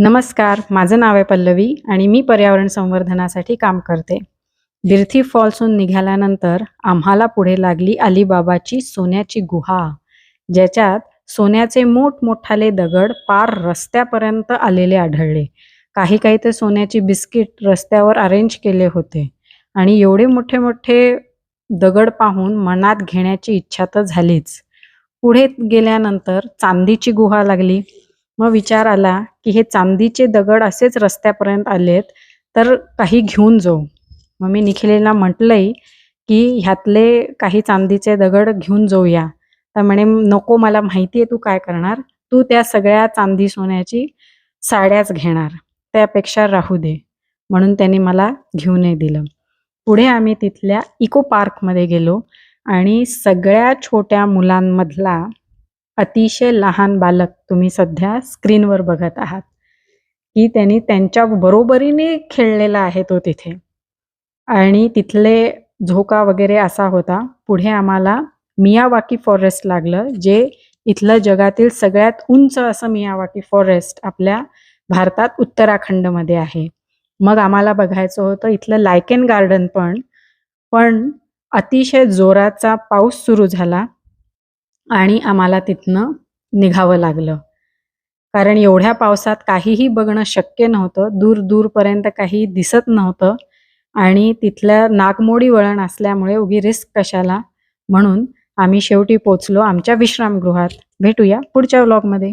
नमस्कार, माझं नाव आहे पल्लवी आणि मी पर्यावरण संवर्धनासाठी काम करते. बिर्थी फॉल्सहून निघाल्यानंतर आम्हाला पुढे लागली अलिबाबाची सोन्याची गुहा, ज्याच्यात सोन्याचे मोठमोठाले दगड पार रस्त्यापर्यंत आलेले आढळले. काही काही तर सोन्याची बिस्किट रस्त्यावर अरेंज केले होते आणि एवढे मोठे मोठे दगड पाहून मनात घेण्याची इच्छा तर झालीच. पुढे गेल्यानंतर चांदीची गुहा लागली. मग विचार आला की हे चांदीचे दगड असेच रस्त्यापर्यंत आलेत तर काही घेऊन जाऊ. मग मी निखिलेला म्हटलंय की ह्यातले काही चांदीचे दगड घेऊन जाऊया. तर म्हणे नको, मला माहिती आहे तू काय करणार, तू त्या सगळ्या चांदी सोन्याची साड्याच घेणार, त्यापेक्षा राहू दे. म्हणून त्यांनी मला घेऊनही दिलं. पुढे आम्ही तिथल्या इको पार्कमध्ये गेलो आणि सगळ्या छोट्या मुलांमधला अतिशय लहान बालक तुम्ही सध्या स्क्रीनवर बघत आहात की त्यांनी त्यांच्या बरोबरीने खेळलेला आहे तो तिथे. आणि तिथले झोका वगैरे असा होता. पुढे आम्हाला मियावाकी फॉरेस्ट लागलं, जे इथलं जगातील सगळ्यात उंच असं मियावाकी फॉरेस्ट आपल्या भारतात उत्तराखंडमध्ये आहे. मग आम्हाला बघायचं होतं इथलं लायकेन गार्डन पण अतिशय जोराचा पाऊस सुरू झाला आणि आम्हाला तिथनं निघावं लागलं. कारण एवढ्या पावसात काहीही बघणं शक्य नव्हतं. दूरपर्यंत काही दिसत नव्हतं आणि तिथलं नागमोडी वळण असल्यामुळे उगी रिस्क कशाला, म्हणून आम्ही शेवटी पोचलो आमच्या विश्रामगृहात. भेटूया पुढच्या व्लॉगमध्ये.